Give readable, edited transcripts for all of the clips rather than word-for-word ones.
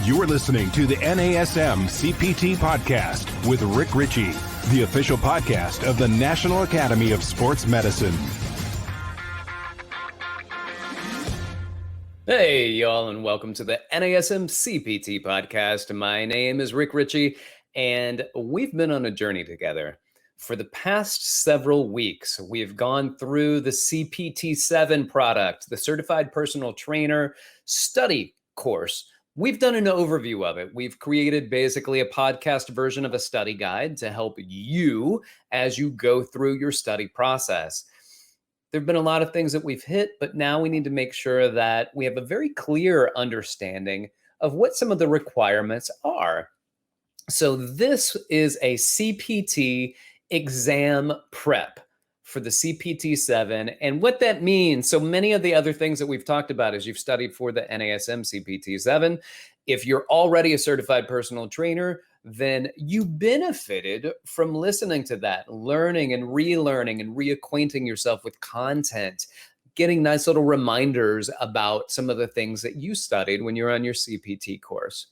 You're listening to the NASM CPT Podcast with Rick Ritchie, the official podcast of the National Academy of Sports Medicine. Hey, y'all, and welcome to the NASM CPT Podcast. My name is Rick Ritchie, and we've been on a journey together. For the past several weeks, we've gone through the CPT-7 product, the Certified Personal Trainer Study course. We've done an overview of it. We've created basically a podcast version of a study guide to help you as you go through your study process. There have been a lot of things that we've hit, but now we need to make sure that we have a very clear understanding of what some of the requirements are. So this is a CPT exam prep for the CPT-7. And what that means, so many of the other things that we've talked about as you've studied for the NASM CPT-7, if you're already a certified personal trainer, then you benefited from listening to that, learning and relearning and reacquainting yourself with content, getting nice little reminders about some of the things that you studied when you're on your CPT course.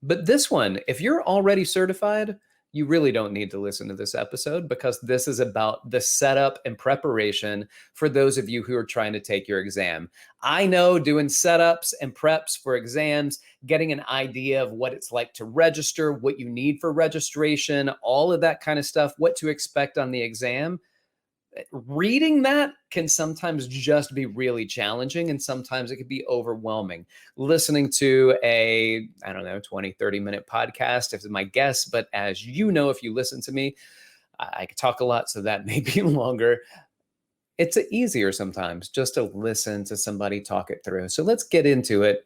But this one, if you're already certified, you really don't need to listen to this episode because this is about the setup and preparation for those of you who are trying to take your exam. I know doing setups and preps for exams, getting an idea of what it's like to register, what you need for registration, all of that kind of stuff, what to expect on the exam. Reading that can sometimes just be really challenging, and sometimes it can be overwhelming. Listening to a, 20, 30-minute podcast is my guess, but as you know, if you listen to me, I could talk a lot, so that may be longer. It's easier sometimes just to listen to somebody talk it through. So let's get into it.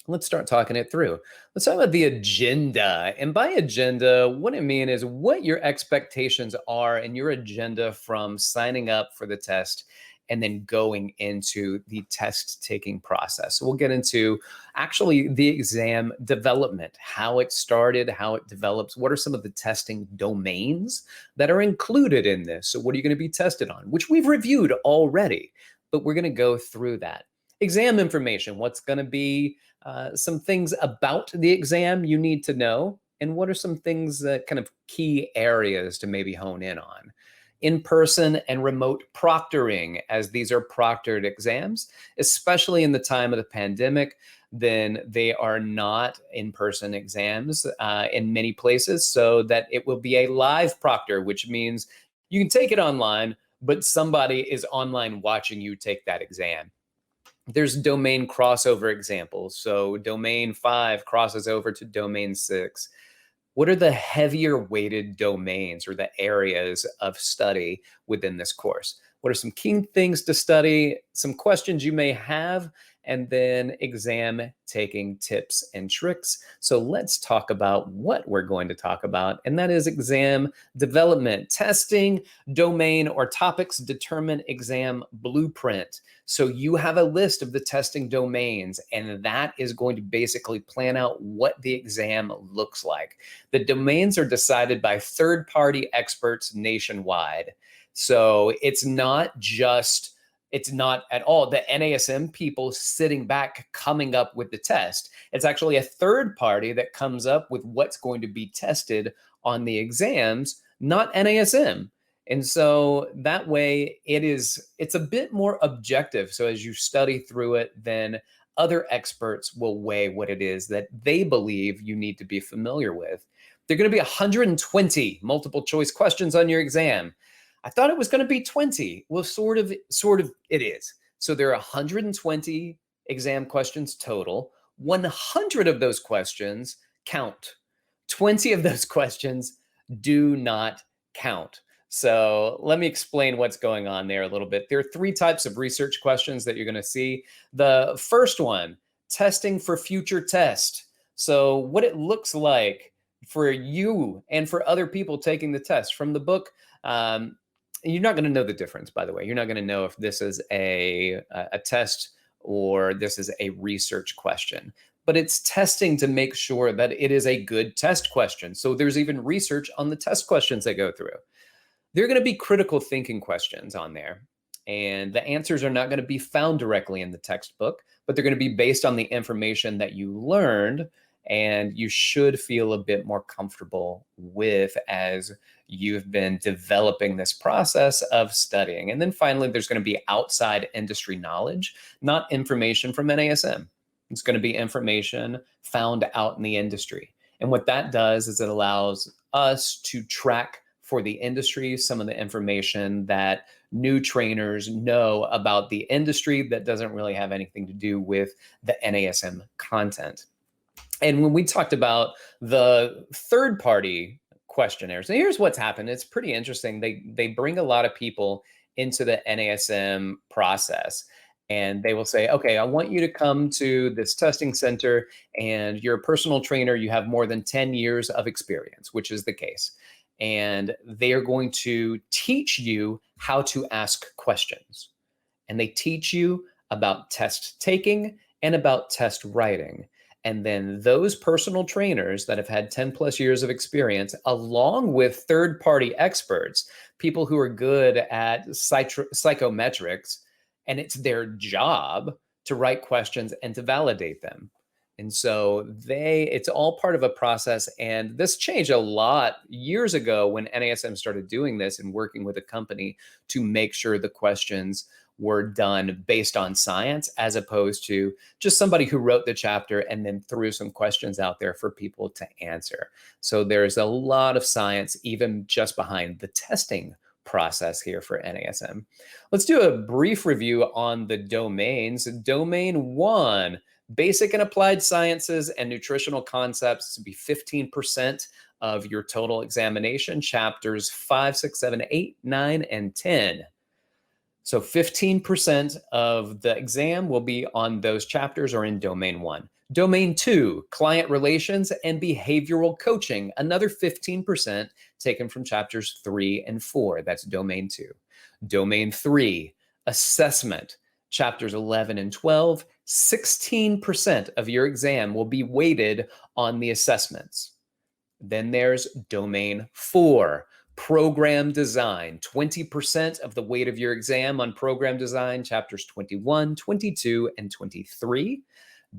Let's start talking it through. Let's talk about the agenda. And by agenda, what I mean is what your expectations are and your agenda from signing up for the test and then going into the test taking process. So we'll get into actually the exam development, how it started, how it develops, what are some of the testing domains that are included in this. So what are you going to be tested on, which we've reviewed already, but we're going to go through that. Exam information, what's going to be some things about the exam you need to know, and what are some things that kind of key areas to maybe hone in on. In-person and remote proctoring, as these are proctored exams, especially in the time of the pandemic, then they are not in-person exams in many places, so that it will be a live proctor, which means you can take it online, but somebody is online watching you take that exam. There's domain crossover examples. So domain 5 crosses over to domain 6. What are the heavier weighted domains or the areas of study within this course? What are some key things to study, some questions you may have, and then exam taking tips and tricks. So let's talk about what we're going to talk about, and that is exam development, testing, domain or topics determine exam blueprint. So you have a list of the testing domains, and that is going to basically plan out what the exam looks like. The domains are decided by third-party experts nationwide. So it's not at all the NASM people sitting back coming up with the test. It's actually a third party that comes up with what's going to be tested on the exams, not NASM. And so that way it's a bit more objective. So as you study through it, then other experts will weigh what it is that they believe you need to be familiar with. There are going to be 120 multiple choice questions on your exam. I thought it was going to be 20. Well, sort of it is. So there are 120 exam questions total. 100 of those questions count. 20 of those questions do not count. So let me explain what's going on there a little bit. There are 3 types of research questions that you're going to see. The first one, testing for future test. So what it looks like for you and for other people taking the test from the book. You're not going to know the difference, by the way. You're not going to know if this is a test or this is a research question. But it's testing to make sure that it is a good test question. So there's even research on the test questions they go through. There are going to be critical thinking questions on there. And the answers are not going to be found directly in the textbook, but they're going to be based on the information that you learned and you should feel a bit more comfortable with as you've been developing this process of studying. And then finally, there's going to be outside industry knowledge, not information from NASM. It's going to be information found out in the industry. And what that does is it allows us to track for the industry some of the information that new trainers know about the industry that doesn't really have anything to do with the NASM content. And when we talked about the third-party questionnaires, and here's what's happened. It's pretty interesting. They bring a lot of people into the NASM process, and they will say, okay, I want you to come to this testing center, and you're a personal trainer. You have more than 10 years of experience, which is the case. And they are going to teach you how to ask questions. And they teach you about test taking and about test writing. And then those personal trainers that have had 10 plus years of experience, along with third-party experts, people who are good at psychometrics, and it's their job to write questions and to validate them. And so it's all part of a process. And this changed a lot years ago when NASM started doing this and working with a company to make sure the questions were done based on science, as opposed to just somebody who wrote the chapter and then threw some questions out there for people to answer. So there's a lot of science even just behind the testing process here for NASM. Let's do a brief review on the domains. Domain 1, basic and applied sciences and nutritional concepts. This would be 15% of your total examination, chapters 5, 6, 7, 8, 9, and 10. So 15% of the exam will be on those chapters or in domain 1. Domain 2, client relations and behavioral coaching, another 15% taken from chapters 3 and 4. That's domain 2. Domain 3, assessment, chapters 11 and 12. 16% of your exam will be weighted on the assessments. Then there's domain 4, program design, 20% of the weight of your exam on program design, chapters 21, 22, and 23.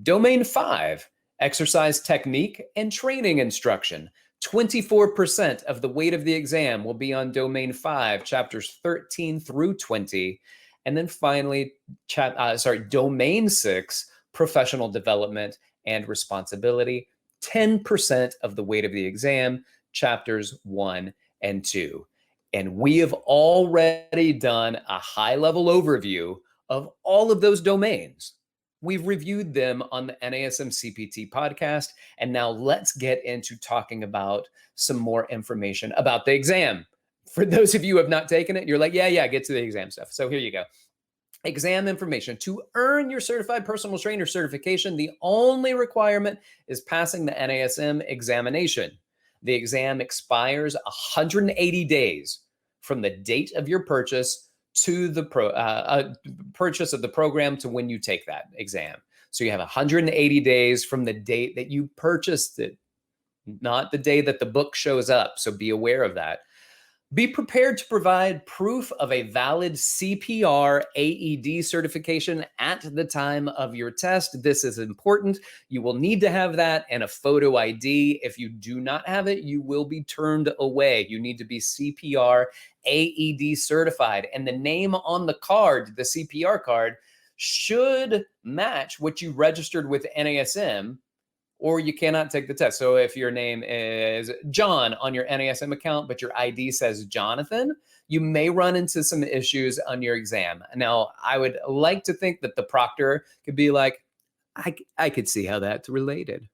Domain 5, exercise technique and training instruction. 24% of the weight of the exam will be on domain 5, chapters 13 through 20. And then finally, domain 6, professional development and responsibility. 10% of the weight of the exam, chapters 1 and 2. And we have already done a high-level overview of all of those domains. We've reviewed them on the NASM CPT podcast, and now let's get into talking about some more information about the exam. For those of you who have not taken it, you're like, yeah, get to the exam stuff. So here you go. Exam information. To earn your certified personal trainer certification, the only requirement is passing the NASM examination. The exam expires 180 days from the date of your purchase to the purchase of the program to when you take that exam. So you have 180 days from the date that you purchased it, not the day that the book shows up. So be aware of that. Be prepared to provide proof of a valid CPR AED certification at the time of your test. This is important. You will need to have that and a photo ID. If you do not have it, you will be turned away. You need to be CPR AED certified. And the name on the card, the CPR card, should match what you registered with NASM, or you cannot take the test. So if your name is John on your NASM account, but your ID says Jonathan, you may run into some issues on your exam. Now, I would like to think that the proctor could be like, I could see how that's related.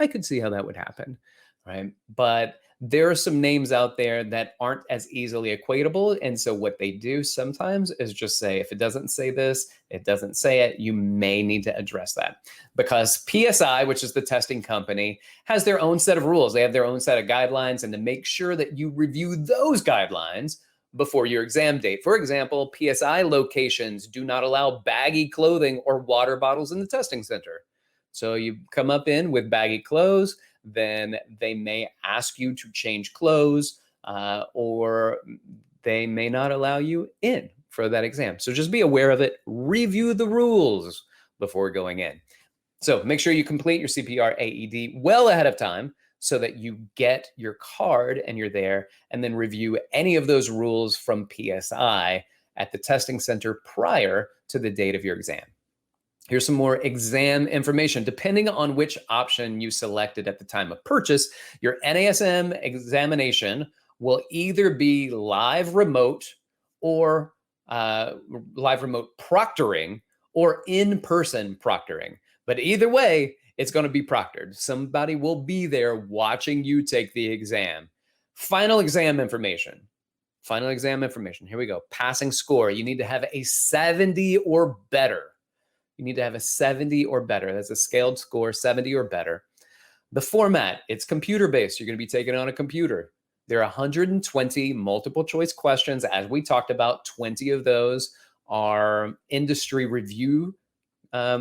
I could see how that would happen, right? But there are some names out there that aren't as easily equatable. And so what they do sometimes is just say, if it doesn't say this, it doesn't say it, you may need to address that. Because PSI, which is the testing company, has their own set of rules. They have their own set of guidelines, and to make sure that you review those guidelines before your exam date. For example, PSI locations do not allow baggy clothing or water bottles in the testing center. So you come up in with baggy clothes, then they may ask you to change clothes, or they may not allow you in for that exam. So just be aware of it. Review the rules before going in. So make sure you complete your CPR AED well ahead of time so that you get your card and you're there, and then review any of those rules from PSI at the testing center prior to the date of your exam. Here's some more exam information. Depending on which option you selected at the time of purchase, your NASM examination will either be live remote or live remote proctoring or in-person proctoring. But either way, it's going to be proctored. Somebody will be there watching you take the exam. Final exam information. Final exam information. Here we go. Passing score. You need to have a 70 or better. You need to have a 70 or better. That's a scaled score, 70 or better. The format, it's computer-based. You're going to be taking it on a computer. There are 120 multiple choice questions. As we talked about, 20 of those are industry review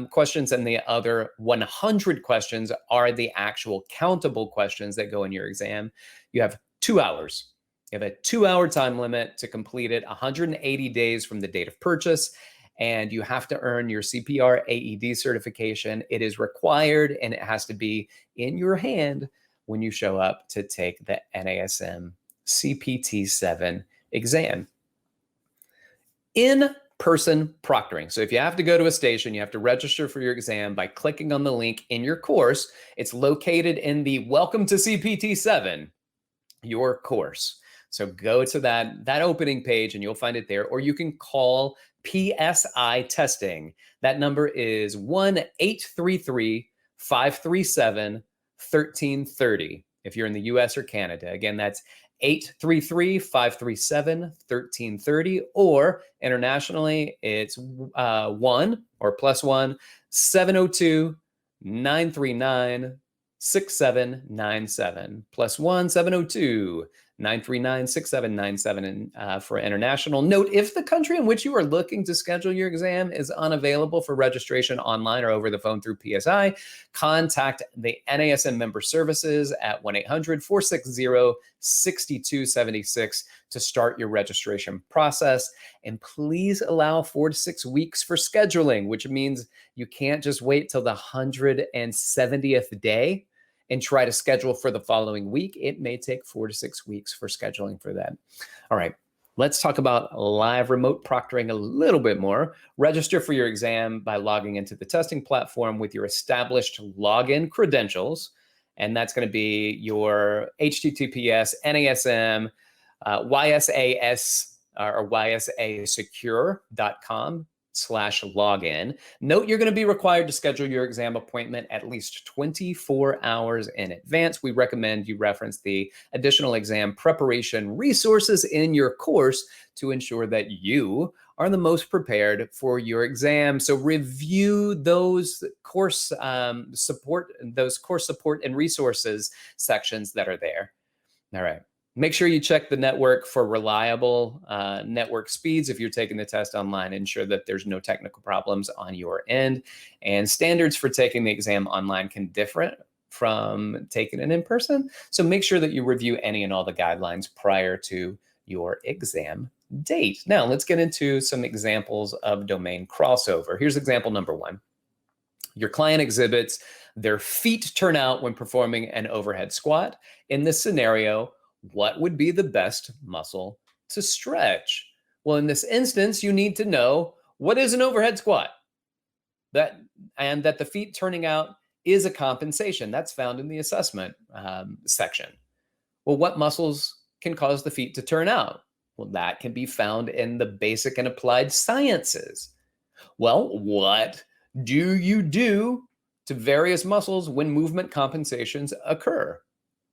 questions, and the other 100 questions are the actual countable questions that go in your exam. You have 2 hours. You have a 2-hour time limit to complete it, 180 days from the date of purchase, and you have to earn your CPR AED certification. It is required, and it has to be in your hand when you show up to take the NASM CPT-7 exam. In-person proctoring. So if you have to go to a station, you have to register for your exam by clicking on the link in your course. It's located in the Welcome to CPT-7, your course. So go to that opening page and you'll find it there, or you can call PSI testing. That number is 1-833-537-1330 if you're in the US or Canada. Again, that's 833-537-1330, or internationally, it's 1 or plus 1 702-939-6797 plus 1 702-939-6797 for international. Note, if the country in which you are looking to schedule your exam is unavailable for registration online or over the phone through PSI, contact the NASM member services at 1-800-460-6276 to start your registration process. And please allow 4 to 6 weeks for scheduling, which means you can't just wait till the 170th day and try to schedule for the following week. It may take 4 to 6 weeks for scheduling for that. All right, let's talk about live remote proctoring a little bit more. Register for your exam by logging into the testing platform with your established login credentials. And that's going to be your HTTPS, NASM, YSAS, or ysasecure.com/login. Note, you're going to be required to schedule your exam appointment at least 24 hours in advance. We recommend you reference the additional exam preparation resources in your course to ensure that you are the most prepared for your exam. So review those course support and resources sections that are there. All right. Make sure you check the network for reliable network speeds if you're taking the test online. Ensure that there's no technical problems on your end. And standards for taking the exam online can differ from taking it in person. So make sure that you review any and all the guidelines prior to your exam date. Now, let's get into some examples of domain crossover. Here's example number 1. Your client exhibits their feet turn out when performing an overhead squat. In this scenario, what would be the best muscle to stretch? Well, in this instance, you need to know what is an overhead squat, and that the feet turning out is a compensation. That's found in the assessment section. Well, what muscles can cause the feet to turn out? Well, that can be found in the basic and applied sciences. Well, what do you do to various muscles when movement compensations occur?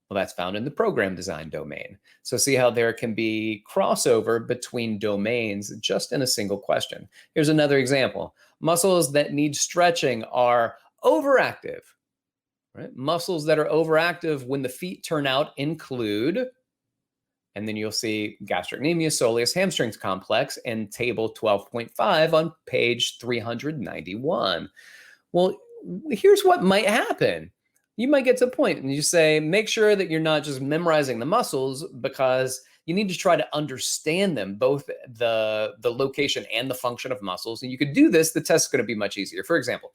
Well, that's found in the program design domain. So see how there can be crossover between domains just in a single question. Here's another example. Muscles that need stretching are overactive, right? Muscles that are overactive when the feet turn out include, and then you'll see gastrocnemius, soleus, hamstrings complex in table 12.5 on page 391. Well, here's what might happen. You might get to a point and you say, make sure that you're not just memorizing the muscles, because you need to try to understand them, both the location and the function of muscles. And you could do this, the test is going to be much easier. For example,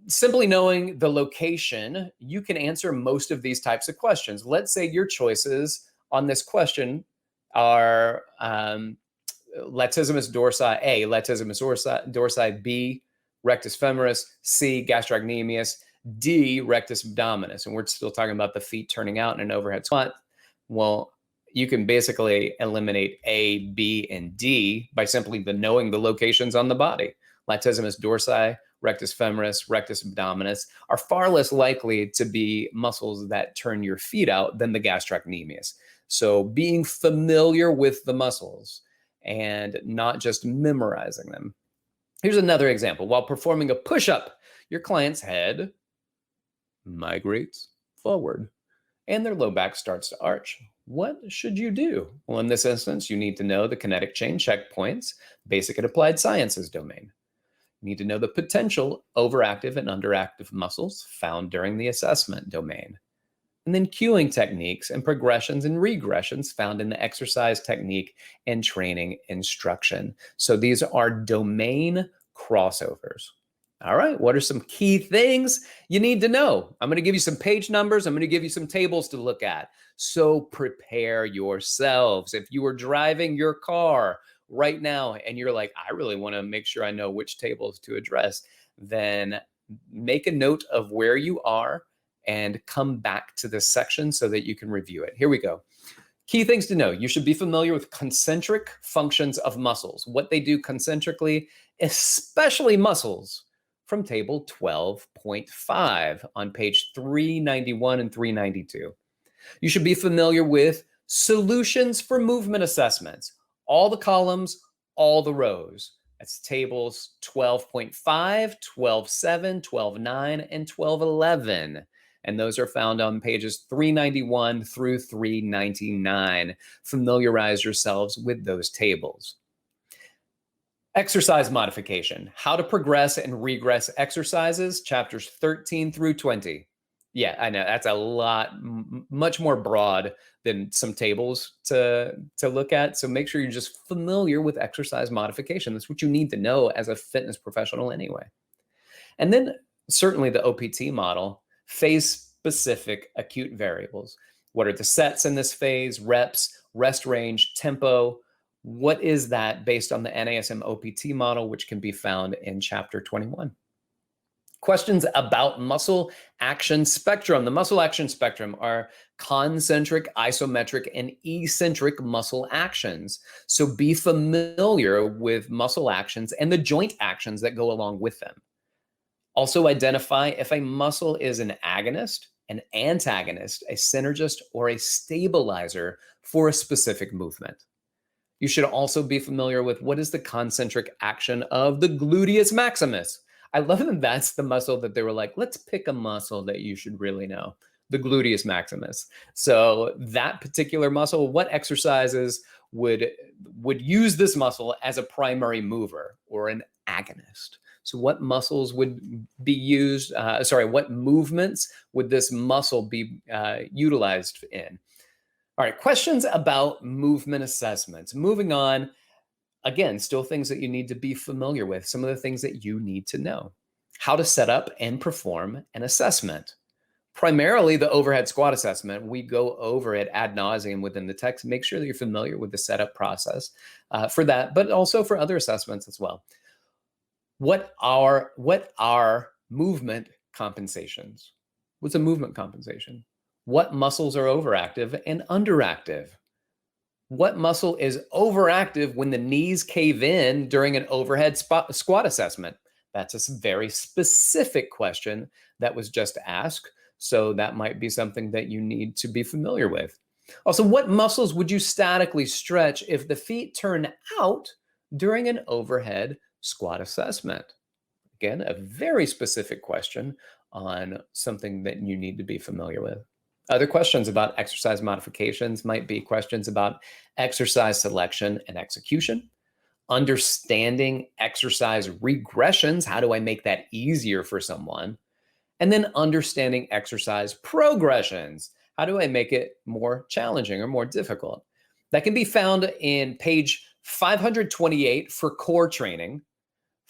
Simply knowing the location, you can answer most of these types of questions. Let's say your choices on this question are latissimus dorsi A, latissimus dorsi B, rectus femoris, C, gastrocnemius, D, rectus abdominis. And we're still talking about the feet turning out in an overhead squat. Well, you can basically eliminate A, B, and D by simply knowing the locations on the body. Latissimus dorsi, rectus femoris, rectus abdominis are far less likely to be muscles that turn your feet out than the gastrocnemius. So being familiar with the muscles and not just memorizing them. Here's another example. While performing a push-up, your client's head migrates forward and their low back starts to arch. What should you do? Well, in this instance, you need to know the kinetic chain checkpoints, basic and applied sciences domain. You need to know the potential overactive and underactive muscles found during the assessment domain. And then cueing techniques and progressions and regressions found in the exercise technique and training instruction. So these are domain crossovers. All right, what are some key things you need to know? I'm going to give you some page numbers. I'm going to give you some tables to look at. So prepare yourselves. If you are driving your car right now and you're like, I really want to make sure I know which tables to address, then make a note of where you are and come back to this section so that you can review it. Here we go. Key things to know. You should be familiar with concentric functions of muscles, what they do concentrically, especially muscles, from table 12.5 on page 391 and 392. You should be familiar with solutions for movement assessments, all the columns, all the rows. That's tables 12.5, 12.7, 12.9, and 12.11. And those are found on pages 391 through 399. Familiarize yourselves with those tables. Exercise modification, how to progress and regress exercises, chapters 13 through 20. Yeah, I know that's a lot, much more broad than some tables to look at. So make sure you're just familiar with exercise modification. That's what you need to know as a fitness professional anyway. And then certainly the OPT model, phase-specific acute variables. What are the sets in this phase, reps, rest range, tempo? What is that based on the NASM OPT model, which can be found in chapter 21? Questions about muscle action spectrum. The muscle action spectrum are concentric, isometric, and eccentric muscle actions. So be familiar with muscle actions and the joint actions that go along with them. Also identify if a muscle is an agonist, an antagonist, a synergist, or a stabilizer for a specific movement. You should also be familiar with what is the concentric action of the gluteus maximus. I love that that's the muscle that they were like, let's pick a muscle that you should really know, the gluteus maximus. So that particular muscle, what exercises would use this muscle as a primary mover or an agonist? So what muscles would be used, what movements would this muscle be utilized in? All right, questions about movement assessments. Moving on, again, still things that you need to be familiar with, some of the things that you need to know. How to set up and perform an assessment. Primarily the overhead squat assessment, we go over it ad nauseum within the text. Make sure that you're familiar with the setup process for that, but also for other assessments as well. What are movement compensations? What's a movement compensation? What muscles are overactive and underactive? What muscle is overactive when the knees cave in during an overhead squat assessment? That's a very specific question that was just asked. So that might be something that you need to be familiar with. Also, what muscles would you statically stretch if the feet turn out during an overhead squat assessment? Again, a very specific question on something that you need to be familiar with. Other questions about exercise modifications might be questions about exercise selection and execution, understanding exercise regressions. How do I make that easier for someone? And then understanding exercise progressions. How do I make it more challenging or more difficult? That can be found in page 528 for core training,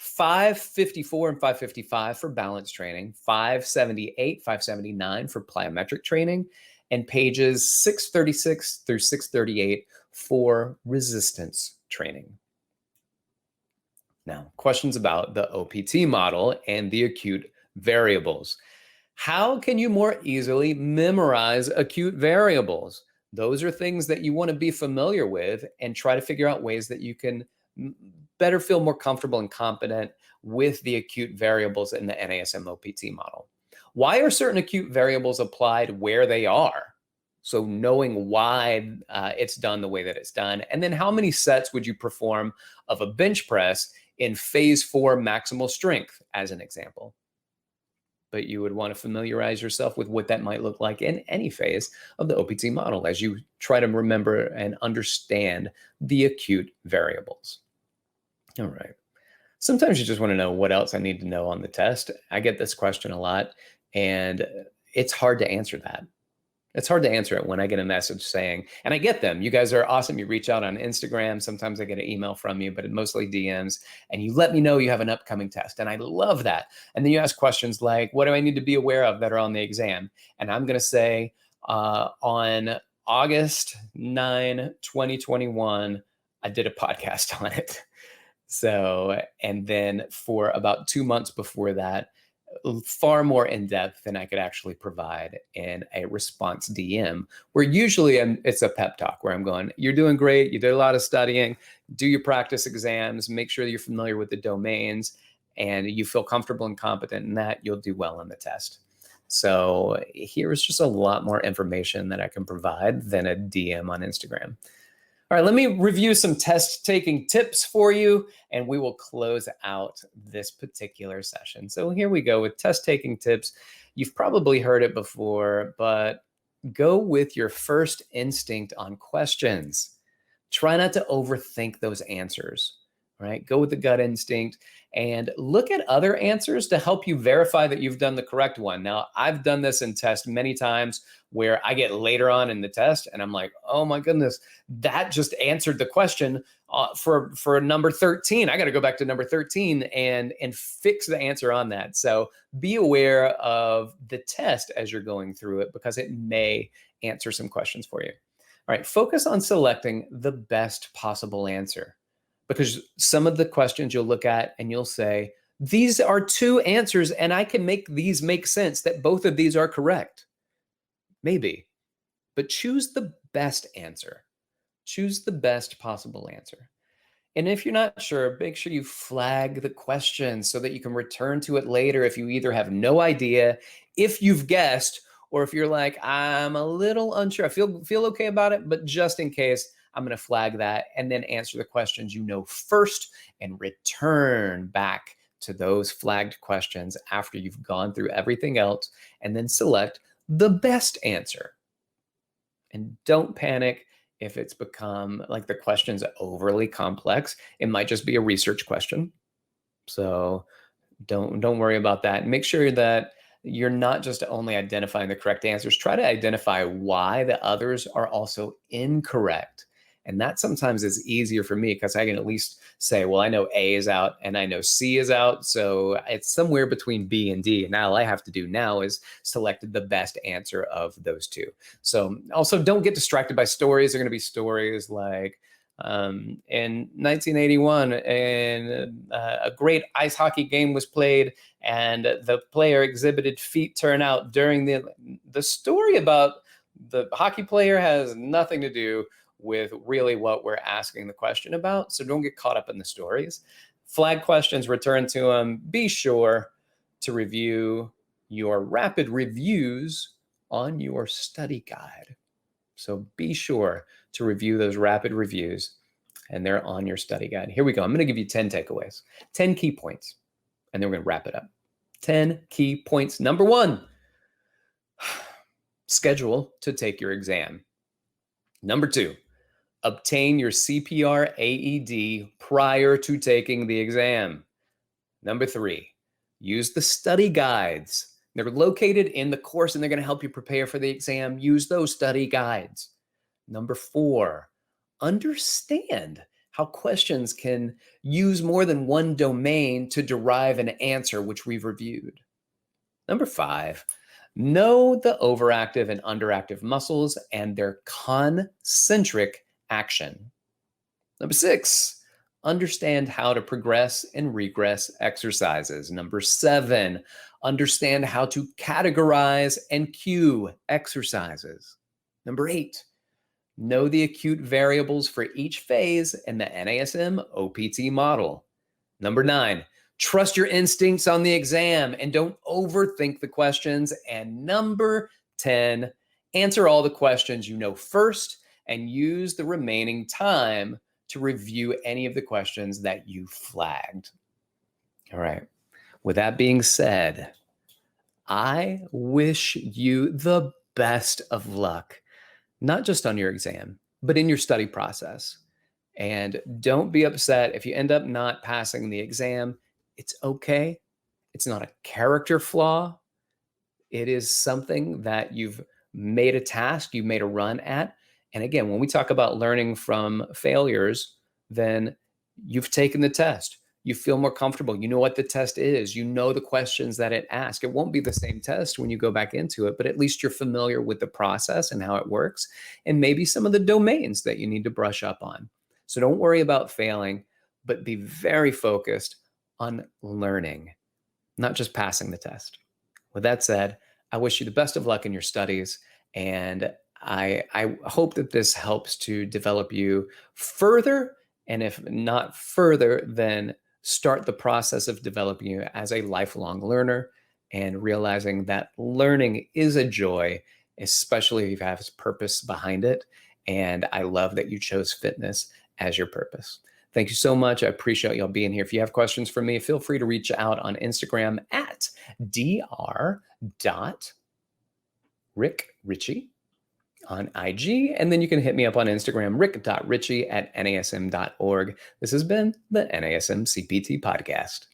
554 and 555 for balance training, 578, 579 for plyometric training, and pages 636 through 638 for resistance training. Now, questions about the OPT model and the acute variables. How can you more easily memorize acute variables? Those are things that you want to be familiar with and try to figure out ways that you can better feel more comfortable and competent with the acute variables in the NASM OPT model. Why are certain acute variables applied where they are? So knowing why it's done the way that it's done. And then how many sets would you perform of a bench press in phase 4 maximal strength, as an example? But you would want to familiarize yourself with what that might look like in any phase of the OPT model as you try to remember and understand the acute variables. All right. Sometimes you just want to know what else I need to know on the test. I get this question a lot, and it's hard to answer that. It's hard to answer it when I get a message saying, and I get them, you guys are awesome. You reach out on Instagram. Sometimes I get an email from you, but mostly DMs, and you let me know you have an upcoming test. And I love that. And then you ask questions like, what do I need to be aware of that are on the exam? And I'm going to say on August 9, 2021, I did a podcast on it. So, and then for about 2 months before that, far more in depth than I could actually provide in a response DM, where usually it's a pep talk where I'm going, you're doing great. You did a lot of studying, do your practice exams, make sure that you're familiar with the domains and you feel comfortable and competent in that, you'll do well on the test. So here's just a lot more information that I can provide than a DM on Instagram. All right, let me review some test taking tips for you, and we will close out this particular session. So here we go with test taking tips. You've probably heard it before, but go with your first instinct on questions. Try not to overthink those answers, right? Go with the gut instinct and look at other answers to help you verify that you've done the correct one. Now, I've done this in tests many times where I get later on in the test and I'm like, oh my goodness, that just answered the question for number 13. I got to go back to number 13 and fix the answer on that. So be aware of the test as you're going through it because it may answer some questions for you. All right, focus on selecting the best possible answer, because some of the questions you'll look at and you'll say, these are two answers and I can make these make sense that both of these are correct. Maybe, but choose the best answer. Choose the best possible answer. And if you're not sure, make sure you flag the question so that you can return to it later if you either have no idea, if you've guessed, or if you're like, I'm a little unsure, I feel okay about it, but just in case, I'm going to flag that and then answer the questions you know first and return back to those flagged questions after you've gone through everything else and then select the best answer. And don't panic if it's become like the question's overly complex. It might just be a research question. So don't worry about that. Make sure that you're not just only identifying the correct answers. Try to identify why the others are also incorrect. And that sometimes is easier for me because I can at least say, well, I know A is out and I know C is out. So it's somewhere between B and D. And all I have to do now is select the best answer of those two. So also don't get distracted by stories. They're going to be stories like in 1981, and a great ice hockey game was played and the player exhibited feet turnout during the story about the hockey player has nothing to do with really what we're asking the question about. So don't get caught up in the stories. Flag questions, return to them. Be sure to review your rapid reviews on your study guide. So be sure to review those rapid reviews and they're on your study guide. Here we go. I'm going to give you 10 takeaways, 10 key points, and then we're going to wrap it up. 10 key points. Number 1, schedule to take your exam. Number 2, obtain your CPR AED prior to taking the exam. Number 3, use the study guides. They're located in the course and they're going to help you prepare for the exam. Use those study guides. Number 4, understand how questions can use more than one domain to derive an answer, which we've reviewed. Number 5, know the overactive and underactive muscles and their concentric action. Number 6, understand how to progress and regress exercises. Number 7, understand how to categorize and cue exercises. Number 8, know the acute variables for each phase in the NASM OPT model. Number 9, trust your instincts on the exam and don't overthink the questions. And number 10, answer all the questions you know first and use the remaining time to review any of the questions that you flagged. All right. With that being said, I wish you the best of luck, not just on your exam, but in your study process. And don't be upset if you end up not passing the exam. It's okay. It's not a character flaw. It is something that you've made a task, you've made a run at. And again, when we talk about learning from failures, then you've taken the test. You feel more comfortable. You know what the test is. You know the questions that it asks. It won't be the same test when you go back into it, but at least you're familiar with the process and how it works, and maybe some of the domains that you need to brush up on. So don't worry about failing, but be very focused on learning, not just passing the test. With that said, I wish you the best of luck in your studies, and I hope that this helps to develop you further, and if not further, then start the process of developing you as a lifelong learner and realizing that learning is a joy, especially if you have purpose behind it. And I love that you chose fitness as your purpose. Thank you so much. I appreciate y'all being here. If you have questions for me, feel free to reach out on Instagram at dr.rickritchie on IG. And then you can hit me up on Instagram, rick.ritchie@nasm.org. This has been the NASM CPT Podcast.